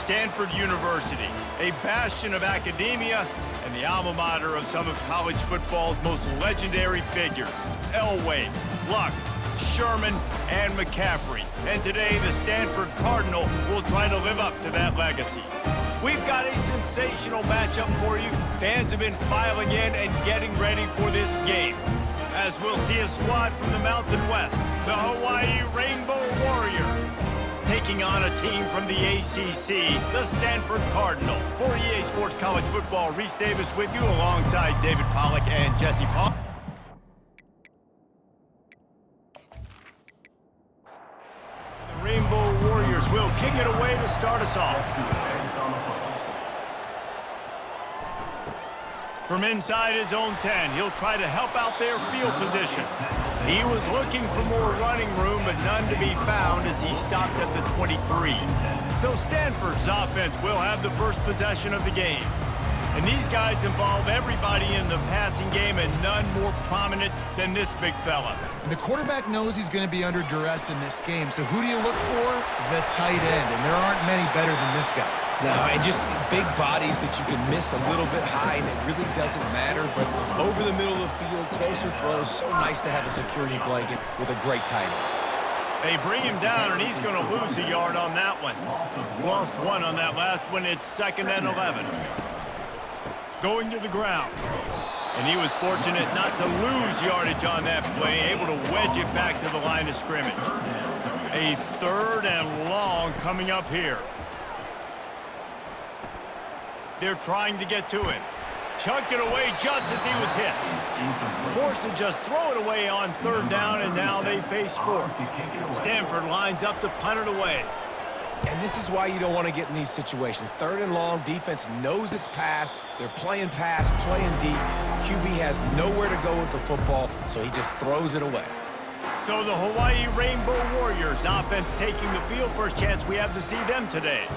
Stanford University, a bastion of academia and the alma mater of some of college football's most legendary figures, Elway, Luck, Sherman, and McCaffrey. And today, the Stanford Cardinal will try to live up to that legacy. We've got a sensational matchup for you. Fans have been filing in and getting ready for this game, as we'll see a squad from the Mountain West, the Hawaii Rainbow Warriors, taking on a team from the ACC, the Stanford Cardinal. For EA Sports College Football, Reese Davis with you alongside David Pollack and Jesse Paul. The Rainbow Warriors will kick it away to start us off. From inside his own 10, he'll try to help out their field position. He was looking for more running room, but none to be found as he stopped at the 23. So Stanford's offense will have the first possession of the game. And these guys involve everybody in the passing game, and none more prominent than this big fella. The quarterback knows he's going to be under duress in this game, so who do you look for? The tight end, and there aren't many better than this guy. No, and just big bodies that you can miss a little bit high, and it really doesn't matter. But over the middle of the field, closer throws, so nice to have a security blanket with a great tight end. They bring him down, and he's going to lose a yard on that one. Lost one on that last one. It's 2nd and 11. Going to the ground. And he was fortunate not to lose yardage on that play, able to wedge it back to the line of scrimmage. A 3rd and long coming up here. They're trying to get to it. Chucked it away just as he was hit. Forced to just throw it away on 3rd down, and now they face 4th. Stanford lines up to punt it away. And this is why you don't want to get in these situations. 3rd and long, defense knows it's pass. They're playing pass, playing deep. QB has nowhere to go with the football, so he just throws it away. So the Hawaii Rainbow Warriors offense taking the field. First chance we have to see them today.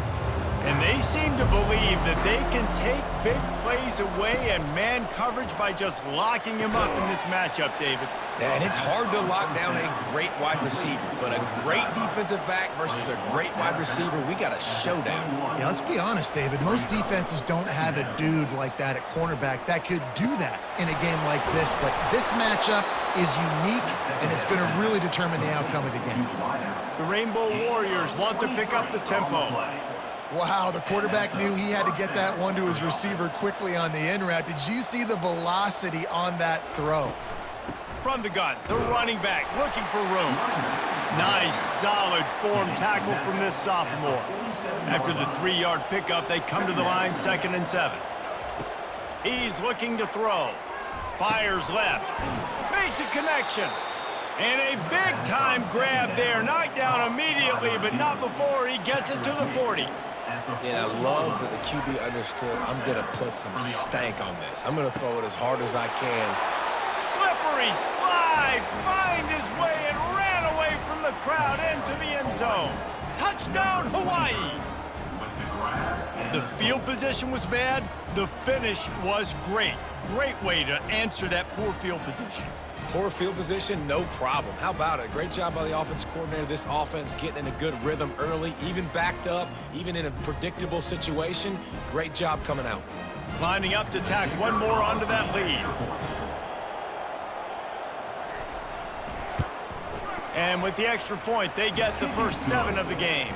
And they seem to believe that they can take big plays away and man coverage by just locking him up in this matchup, David. Yeah, and it's hard to lock down a great wide receiver, but a great defensive back versus a great wide receiver, we got a showdown. Yeah, let's be honest, David. Most defenses don't have a dude like that at cornerback that could do that in a game like this, but this matchup is unique, and it's going to really determine the outcome of the game. The Rainbow Warriors want to pick up the tempo. Wow, the quarterback knew he had to get that one to his receiver quickly on the in route. Did you see the velocity on that throw? From the gun, the running back looking for room. Nice, solid form tackle from this sophomore. After the 3-yard pickup, they come to the line, 2nd and 7. He's looking to throw. Fires left. Makes a connection. And a big-time grab there. Knocked down immediately, but not before he gets it to the 40. And I love that the QB understood, I'm going to put some stank on this. I'm going to throw it as hard as I can. Slippery slide, find his way and ran away from the crowd into the end zone. Touchdown, Hawaii! The field position was bad. The finish was great. Great way to answer that poor field position. Poor field position, no problem. How about it? Great job by the offensive coordinator. This offense getting in a good rhythm early, even backed up, even in a predictable situation. Great job coming out. Lining up to tack one more onto that lead. And with the extra point, they get the first 7 of the game.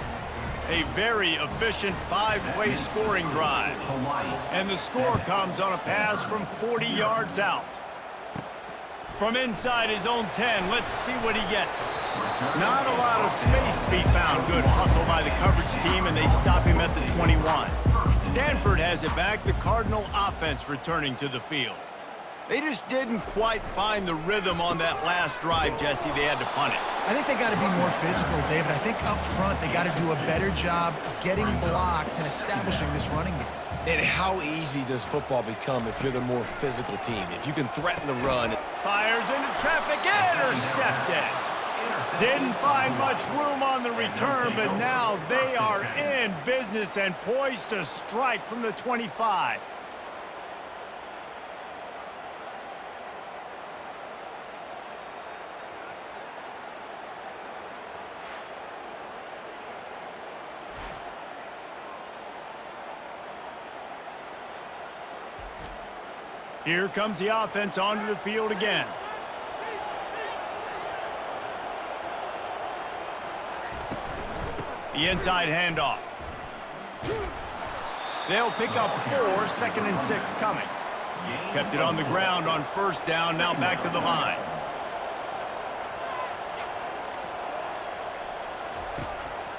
A very efficient 5-play scoring drive. And the score comes on a pass from 40 yards out. From inside his own 10, let's see what he gets. Not a lot of space to be found. Good hustle by the coverage team, and they stop him at the 21. Stanford has it back, the Cardinal offense returning to the field. They just didn't quite find the rhythm on that last drive, Jesse. They had to punt it. I think they got to be more physical, David. I think up front they got to do a better job getting blocks and establishing this running game. And how easy does football become if you're the more physical team? If you can threaten the run. Fires into traffic, intercepted. Didn't find much room on the return, but now they are in business and poised to strike from the 25. Here comes the offense onto the field again. The inside handoff. They'll pick up 4, 2nd and 6 coming. Kept it on the ground on first down, now back to the line.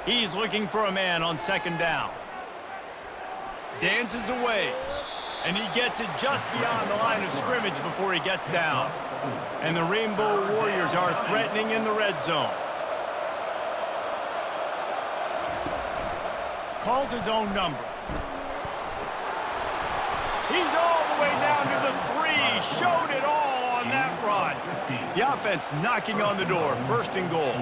He's looking for a man on 2nd down. Dances away, and he gets it just beyond the line of scrimmage before he gets down. And the Rainbow Warriors are threatening in the red zone. Calls his own number. He's all the way down to the 3. Showed it all on that run. The offense knocking on the door. 1st and goal.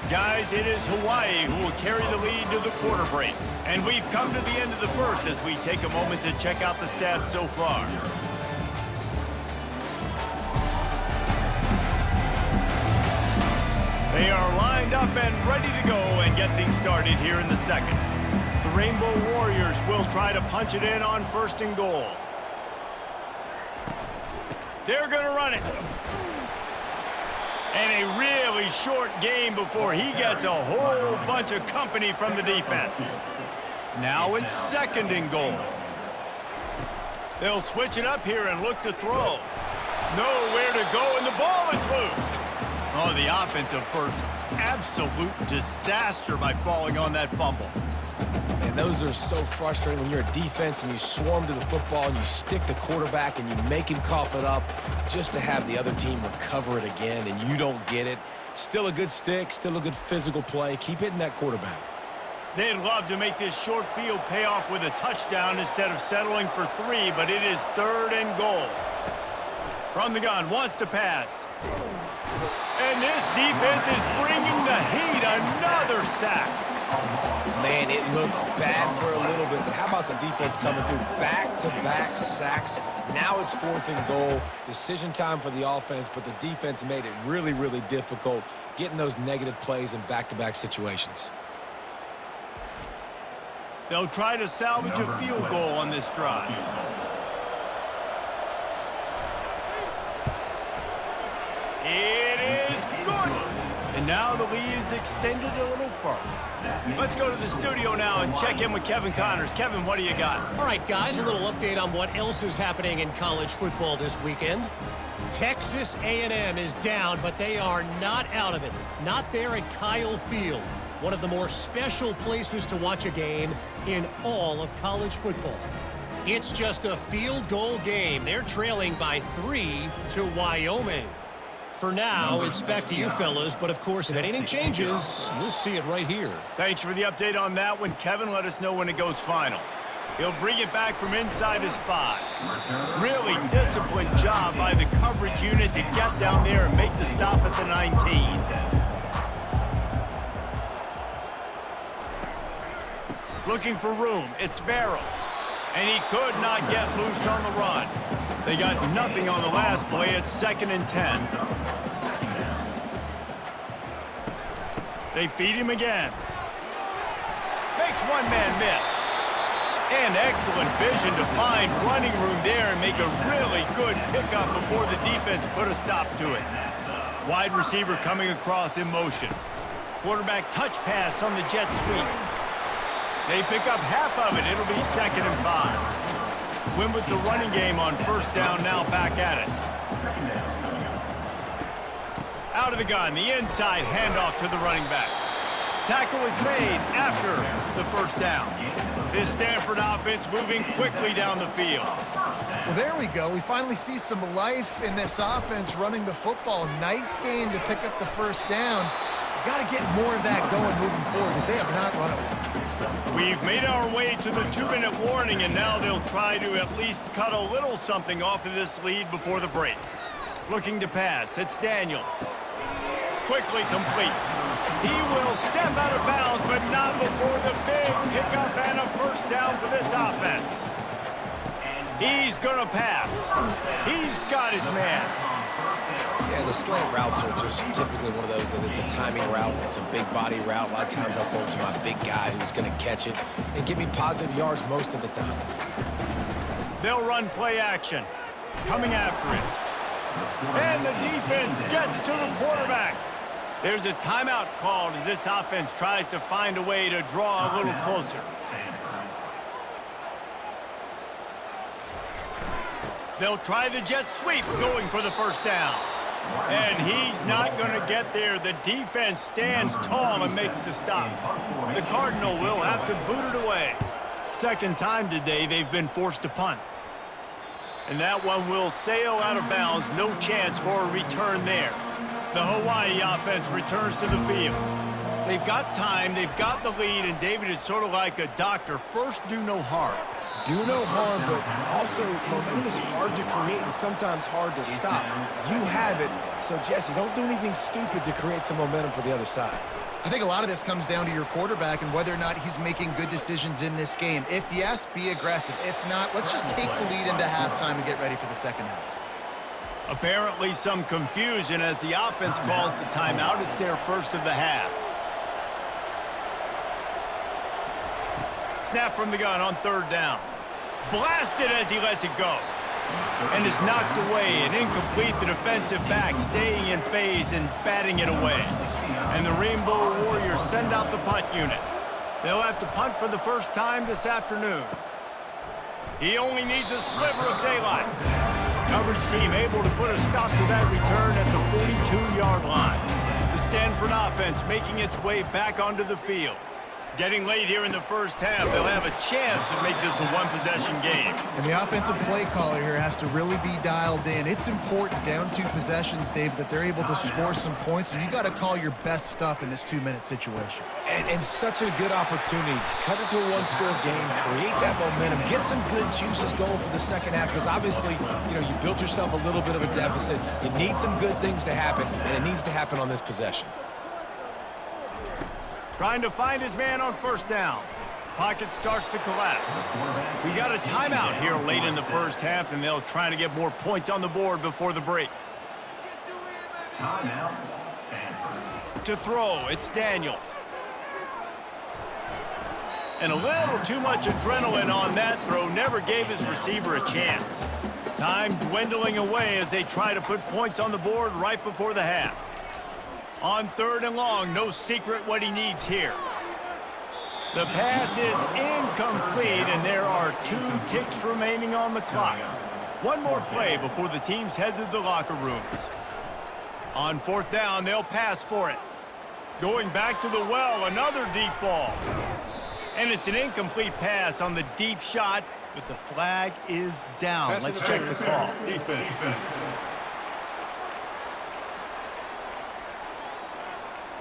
Guys, it is Hawaii who will carry the lead to the quarter break. And we've come to the end of the first as we take a moment to check out the stats so far. They are lined up and ready to go and get things started here in the second. The Rainbow Warriors will try to punch it in on 1st and goal. They're going to run it. And a really short game before he gets a whole bunch of company from the defense. Now it's 2nd and goal. They'll switch it up here and look to throw. Nowhere to go, and the ball is loose. Oh, the offensive first, absolute disaster by falling on that fumble. And those are so frustrating when you're a defense and you swarm to the football and you stick the quarterback and you make him cough it up just to have the other team recover it again and you don't get it. Still a good stick, still a good physical play. Keep hitting that quarterback. They'd love to make this short field pay off with a touchdown instead of settling for 3, but it is 3rd and goal. From the gun, wants to pass. And this defense is bringing the heat. Another sack. Man, it looked bad for a little bit, but how about the defense coming through back-to-back sacks? Now it's 4th and goal. Decision time for the offense, but the defense made it really, really difficult getting those negative plays in back-to-back situations. They'll try to salvage a field goal on this drive. It is good. And now the lead is extended a little further. Let's go to the studio now and check in with Kevin Connors. Kevin, what do you got? All right, guys, a little update on what else is happening in college football this weekend. Texas A&M is down, but they are not out of it. Not there at Kyle Field, one of the more special places to watch a game in all of college football. It's just a field goal game. They're trailing by 3 to Wyoming. For now, it's back to you fellas, but of course, if anything changes, you'll see it right here. Thanks for the update on that one, Kevin. Let us know when it goes final. He'll bring it back from inside his 5. Really disciplined job by the coverage unit to get down there and make the stop at the 19. Looking for room. It's Barrow. And he could not get loose on the run. They got nothing on the last play. It's 2nd and 10. They feed him again. Makes one man miss. And excellent vision to find running room there and make a really good pickup before the defense put a stop to it. Wide receiver coming across in motion. Quarterback touch pass on the jet sweep. They pick up half of it. It'll be 2nd and 5. Win with the running game on 1st down, now back at it. Out of the gun, the inside handoff to the running back. Tackle is made after the 1st down. This Stanford offense moving quickly down the field. Well, there we go. We finally see some life in this offense running the football. Nice game to pick up the 1st down. Got to get more of that going moving forward because they have not run it well. We've made our way to the 2-minute warning, and now they'll try to at least cut a little something off of this lead before the break. Looking to pass. It's Daniels. Quickly complete. He will step out of bounds, but not before the big pickup and a 1st down for this offense. He's going to pass. He's got his man. Yeah, the slant routes are just typically one of those that it's a timing route. It's a big body route. A lot of times I'll throw it to my big guy who's going to catch it and give me positive yards most of the time. They'll run play action. Coming after it. And the defense gets to the quarterback. There's a timeout called as this offense tries to find a way to draw a little closer. They'll try the jet sweep, going for the first down. And he's not going to get there. The defense stands tall and makes the stop. The Cardinal will have to boot it away. Second time today they've been forced to punt. And that one will sail out of bounds. No chance for a return there. The Hawaii offense returns to the field. They've got time, they've got the lead, and David, it's sort of like a doctor. First, do no harm. Do no harm, but also momentum is hard to create and sometimes hard to stop. You have it, so Jesse, don't do anything stupid to create some momentum for the other side. I think a lot of this comes down to your quarterback and whether or not he's making good decisions in this game. If yes, be aggressive. If not, let's just take the lead into halftime and get ready for the second half. Apparently some confusion as the offense calls the timeout. It's their first of the half. Snap from the gun on third down. Blasted as he lets it go. And is knocked away and incomplete. The defensive back staying in phase and batting it away. And the Rainbow Warriors send out the punt unit. They'll have to punt for the first time this afternoon. He only needs a sliver of daylight. Coverage team able to put a stop to that return at the 42-yard line. The Stanford offense making its way back onto the field. Getting late here in the first half, they'll have a chance to make this a one-possession game. And the offensive play caller here has to really be dialed in. It's important down two possessions, Dave, that they're able to score some points. So you got to call your best stuff in this two-minute situation. And such a good opportunity to cut it to a one-score game, create that momentum, get some good juices going for the second half, because obviously, you built yourself a little bit of a deficit. You need some good things to happen, and it needs to happen on this possession. Trying to find his man on first down. Pocket starts to collapse. We got a timeout here late in the first half, and they'll try to get more points on the board before the break. Timeout, Stanford. To throw, it's Daniels. And a little too much adrenaline on that throw. Never gave his receiver a chance. Time dwindling away as they try to put points on the board right before the half. On third and long, no secret what he needs here. The pass is incomplete, and there are 2 ticks remaining on the clock. One more play before the teams head to the locker rooms. On fourth down, they'll pass for it. Going back to the well, another deep ball. And it's an incomplete pass on the deep shot, but the flag is down. Let's check the call. Defense.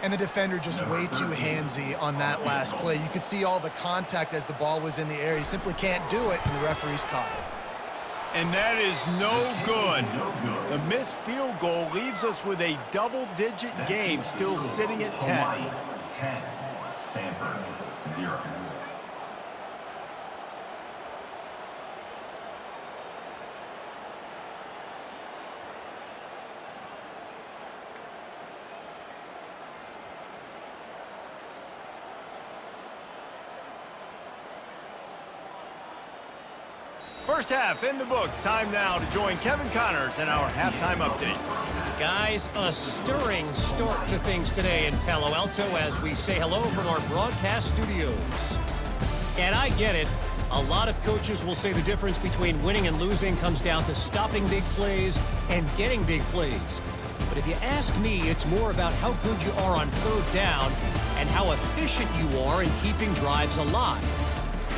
And the defender just way too handsy on that last play. You could see all the contact as the ball was in the air. He simply can't do it, and the referee's caught it. And that is no good. The missed field goal leaves us with a double-digit game still sitting at 10. 10, Stanford 0. First half in the books. Time now to join Kevin Connors in our halftime update. Guys, a stirring start to things today in Palo Alto as we say hello from our broadcast studios. And I get it. A lot of coaches will say the difference between winning and losing comes down to stopping big plays and getting big plays. But if you ask me, it's more about how good you are on third down and how efficient you are in keeping drives alive.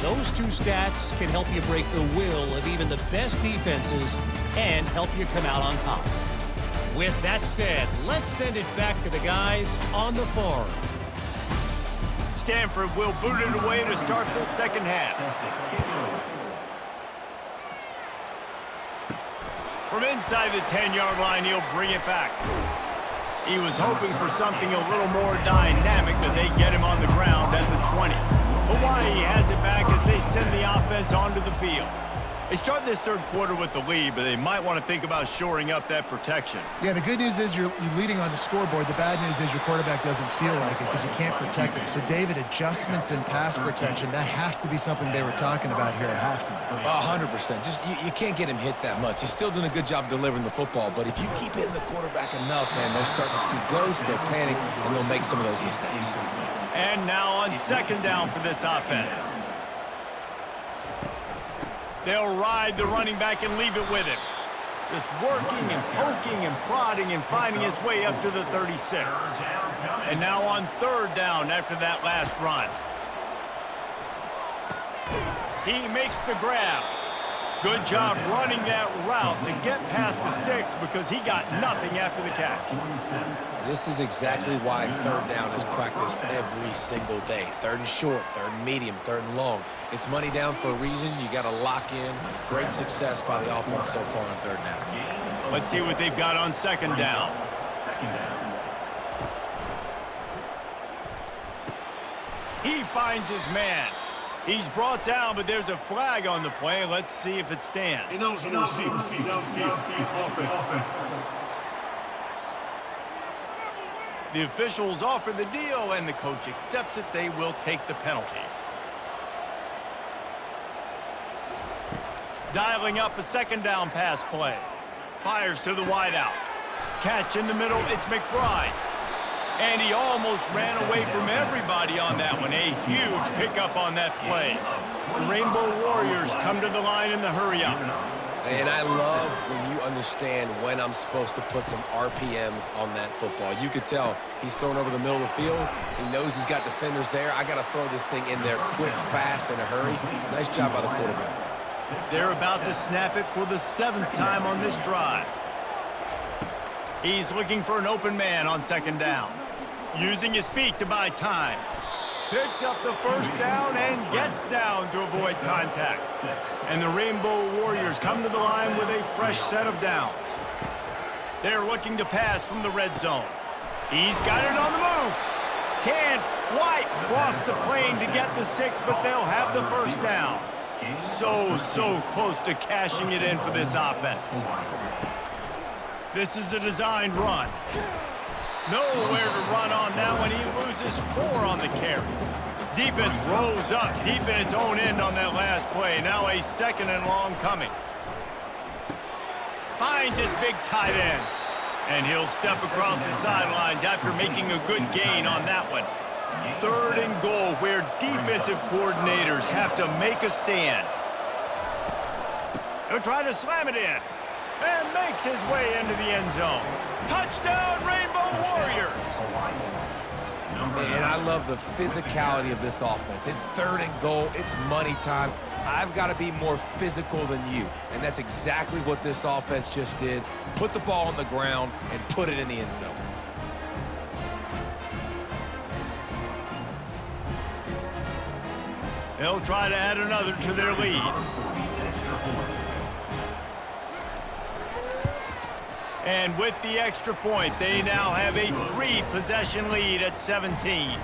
Those 2 stats can help you break the will of even the best defenses and help you come out on top. With that said, let's send it back to the guys on the farm. Stanford will boot it away to start the second half. From inside the 10-yard line, he'll bring it back. He was hoping for something a little more dynamic, but they get him on the ground at the 20. Hawaii has it back as they send the offense onto the field. They start this third quarter with the lead, but they might want to think about shoring up that protection. Yeah, the good news is you're leading on the scoreboard. The bad news is your quarterback doesn't feel like it because you can't protect him. So, David, adjustments in pass protection, that has to be something they were talking about here at halftime. 100%. Just you can't get him hit that much. He's still doing a good job delivering the football, but if you keep hitting the quarterback enough, man, they'll start to see ghosts, they'll panic, and they'll make some of those mistakes. And now on second down for this offense. They'll ride the running back and leave it with him. Just working and poking and prodding and finding his way up to the 36. And now on third down after that last run. He makes the grab. Good job running that route to get past the sticks because he got nothing after the catch. This is exactly why third down is practiced every single day. Third and short, third and medium, third and long. It's money down for a reason. You got to lock in. Great success by the offense so far on third down. Let's see what they've got on second down. He finds his man. He's brought down, but there's a flag on the play. Let's see if it stands. The officials offer the deal, and the coach accepts it. They will take the penalty. Dialing up a second down pass play. Fires to the wideout. Catch in the middle, it's McBride. And he almost ran away from everybody on that one. A huge pickup on that play. The Rainbow Warriors come to the line in the hurry-up. And I love when you understand when I'm supposed to put some RPMs on that football. You could tell he's throwing over the middle of the field. He knows he's got defenders there. I got to throw this thing in there quick, fast, in a hurry. Nice job by the quarterback. They're about to snap it for the 7th time on this drive. He's looking for an open man on second down. Using his feet to buy time. Picks up the first down and gets down to avoid contact. And the Rainbow Warriors come to the line with a fresh set of downs. They're looking to pass from the red zone. He's got it on the move. Can't quite cross the plane to get the 6, but they'll have the first down. So close to cashing it in for this offense. This is a designed run. Nowhere to run on that one. He loses 4 on the carry. Defense rolls up deep in its own end on that last play. Now a second and long coming. Finds his big tight end. And he'll step across the sidelines after making a good gain on that one. Third and goal where defensive coordinators have to make a stand. He'll try to slam it in. And makes his way into the end zone. Touchdown, Rainbow Warriors! And I love the physicality of this offense. It's third and goal. It's money time. I've got to be more physical than you. And that's exactly what this offense just did. Put the ball on the ground and put it in the end zone. They'll try to add another to their lead. And with the extra point, they now have a 3-possession lead at 17.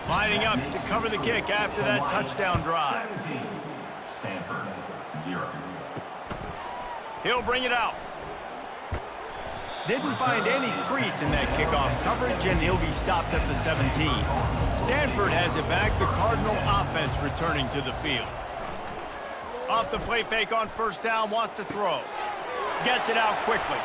Lining up to cover the kick after that touchdown drive. Stanford, 0. He'll bring it out. Didn't find any crease in that kickoff coverage, and he'll be stopped at the 17. Stanford has it back. The Cardinal offense returning to the field. Off the play fake on first down, wants to throw. Gets it out quickly.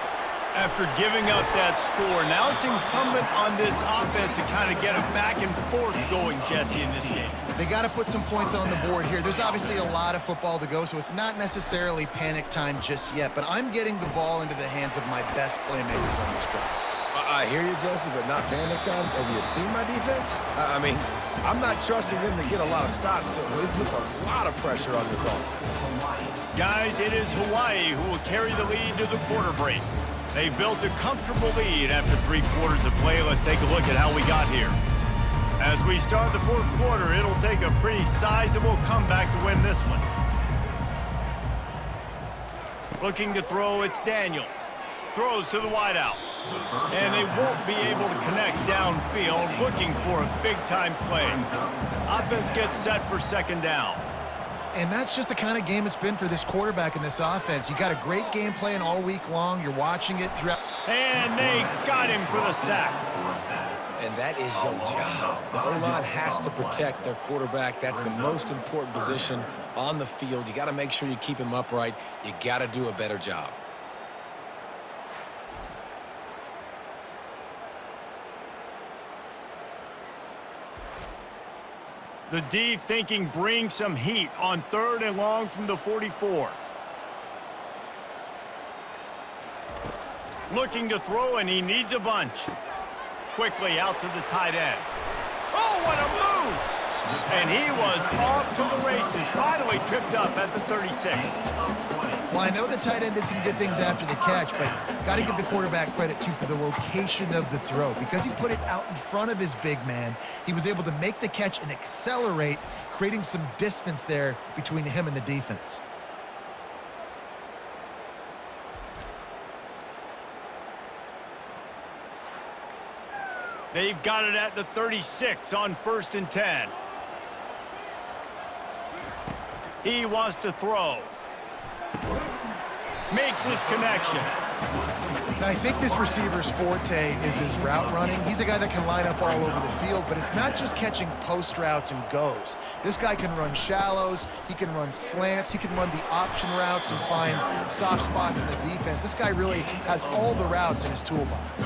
After giving up that score, now it's incumbent on this offense to kind of get a back and forth going, Jesse, in this game. They got to put some points on the board here. There's obviously a lot of football to go, so it's not necessarily panic time just yet, but I'm getting the ball into the hands of my best playmakers on this drive. I hear you, Jesse, but not panic time. Have you seen my defense? I mean, I'm not trusting them to get a lot of stops, so it puts a lot of pressure on this offense. Guys, it is Hawaii who will carry the lead to the quarter break. They've built a comfortable lead after 3 quarters of play. Let's take a look at how we got here. As we start the 4th quarter, it'll take a pretty sizable comeback to win this one. Looking to throw, it's Daniels. Throws to the wideout. And they won't be able to connect downfield, looking for a big-time play. Offense gets set for second down. And that's just the kind of game it's been for this quarterback in this offense. You got a great game plan all week long. You're watching it throughout. And they got him for the sack. And that is your job. The O-line has to protect their quarterback. That's the most important position on the field. You got to make sure you keep him upright. You got to do a better job. The D thinking bring some heat on 3rd and long from the 44. Looking to throw, and he needs a bunch. Quickly out to the tight end. Oh, what a move! And he was off to the races, finally tripped up at the 36. Well, I know the tight end did some good things after the catch, but got to give the quarterback credit, too, for the location of the throw. Because he put it out in front of his big man, he was able to make the catch and accelerate, creating some distance there between him and the defense. They've got it at the 36 on 1st and 10. He wants to throw. Makes his connection. Now, I think this receiver's forte is his route running. He's a guy that can line up all over the field, but it's not just catching post routes and goes. This guy can run shallows, he can run slants, he can run the option routes and find soft spots in the defense. This guy really has all the routes in his toolbox.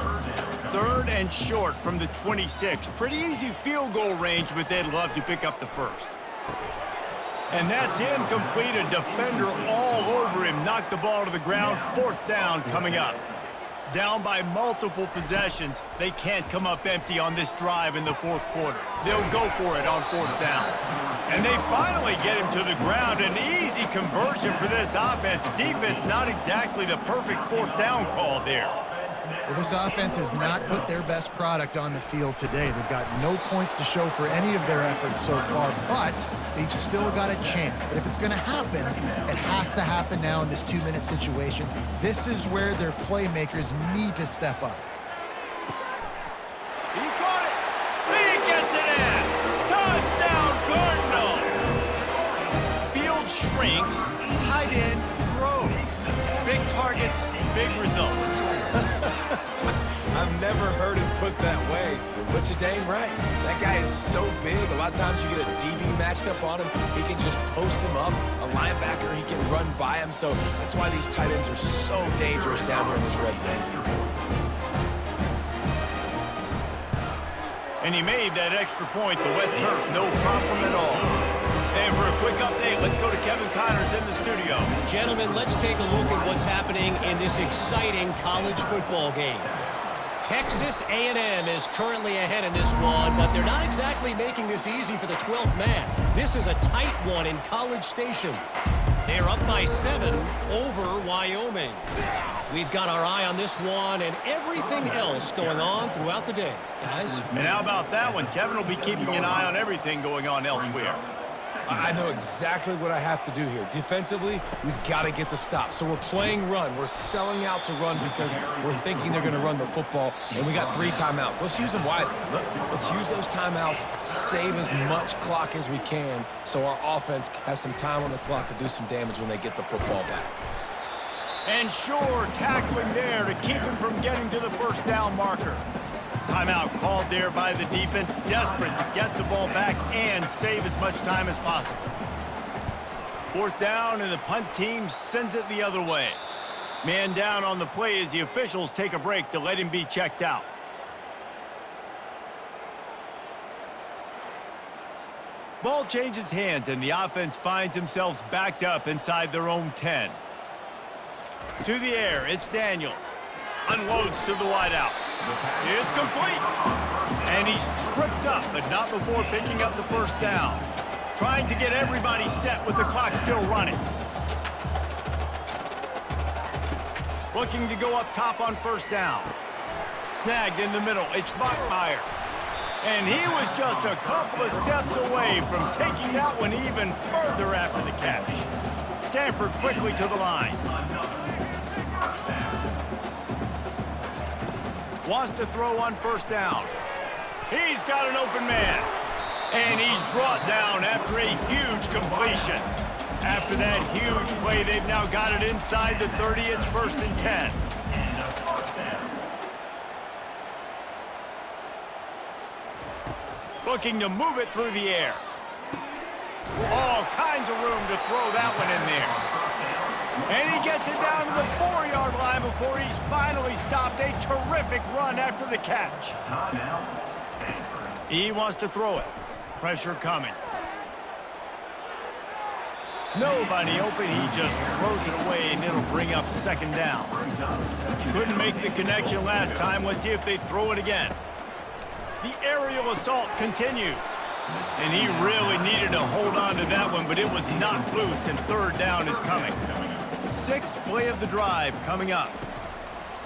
3rd and short from the 26. Pretty easy field goal range, but they'd love to pick up the first. And that's incomplete. A defender all over him. Knocked the ball to the ground. 4th down coming up. Down by multiple possessions. They can't come up empty on this drive in the 4th quarter. They'll go for it on 4th down. And they finally get him to the ground. An easy conversion for this offense. Defense not exactly the perfect 4th down call there. Well, this offense has not put their best product on the field today. They've got no points to show for any of their efforts so far, but they've still got a chance. But if it's going to happen, it has to happen now in this 2-minute situation. This is where their playmakers need to step up. He got it. He gets it in. Touchdown, Cardinal. Field shrinks. Tight end grows. Big targets, big results. I've never heard it put that way, but you're dang right. That guy is so big. A lot of times you get a DB matched up on him. He can just post him up. A linebacker, he can run by him. So that's why these tight ends are so dangerous down here in this red zone. And he made that extra point. The wet turf, no problem at all. And for a quick update, let's go to Kevin Connors in the studio. Gentlemen, let's take a look at what's happening in this exciting college football game. Texas A&M is currently ahead in this one, but they're not exactly making this easy for the 12th man. This is a tight one in College Station. They're up by 7 over Wyoming. We've got our eye on this one and everything else going on throughout the day. Guys? And how about that one? Kevin will be keeping an eye on everything going on elsewhere. I know exactly what I have to do here. Defensively, we've got to get the stop. So we're playing run. We're selling out to run because we're thinking they're going to run the football, and we got 3 timeouts. Let's use them wisely. Let's use those timeouts, save as much clock as we can so our offense has some time on the clock to do some damage when they get the football back. And sure, tackling there to keep him from getting to the 1st down marker. Timeout called there by the defense, desperate to get the ball back and save as much time as possible. 4th down, and the punt team sends it the other way. Man down on the play as the officials take a break to let him be checked out. Ball changes hands, and the offense finds themselves backed up inside their own 10. To the air, it's Daniels. Unloads to the wideout. It's complete. And he's tripped up, but not before picking up the 1st down. Trying to get everybody set with the clock still running. Looking to go up top on 1st down. Snagged in the middle, it's Bachmeier. And he was just a couple of steps away from taking that one even further after the catch. Stanford quickly to the line. Wants to throw on 1st down. He's got an open man. And he's brought down after a huge completion. After that huge play, they've now got it inside the 30. It's 1st and 10. Looking to move it through the air. All kinds of room to throw that one in there. And he gets it down to the 4-yard line before he's finally stopped. A terrific run after the catch. He wants to throw it. Pressure coming. Nobody open. He just throws it away, and it'll bring up 2nd down. Couldn't make the connection last time. Let's see if they throw it again. The aerial assault continues. And he really needed to hold on to that one, but it was knocked loose, and 3rd down is coming. 6th play of the drive coming up.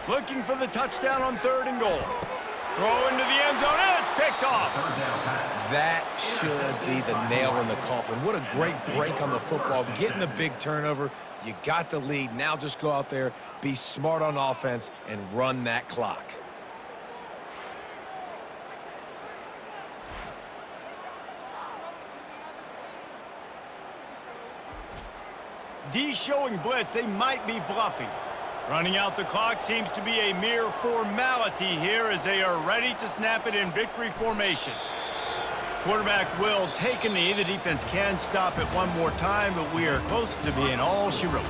Looking for the touchdown on 3rd and goal. Throw into the end zone, and it's picked off. That should be the nail in the coffin. What a great break on the football. Getting the big turnover. You got the lead. Now just go out there, be smart on offense, and run that clock. D showing blitz. They might be bluffing. Running out the clock seems to be a mere formality here as they are ready to snap it in victory formation. Quarterback will take a knee. The defense can stop it one more time, but we are close to being all she wrote.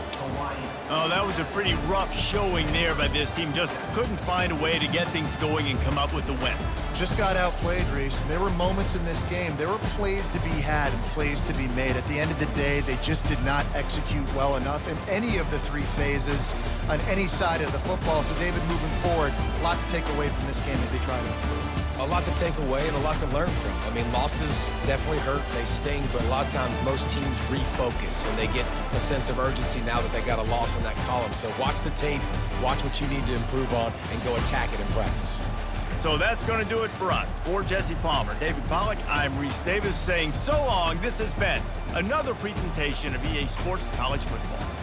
Oh, that was a pretty rough showing there by this team. Just couldn't find a way to get things going and come up with the win. Just got outplayed, Reese. There were moments in this game. There were plays to be had and plays to be made. At the end of the day, they just did not execute well enough in any of the 3 phases on any side of the football. So, David, moving forward, a lot to take away from this game as they try to improve. A lot to take away and a lot to learn from. I mean, losses definitely hurt, they sting, but a lot of times most teams refocus and they get a sense of urgency now that they got a loss in that column. So watch the tape, watch what you need to improve on, and go attack it in practice. So that's going to do it for us. For Jesse Palmer, David Pollack, I'm Reese Davis saying so long. This has been another presentation of EA Sports College Football.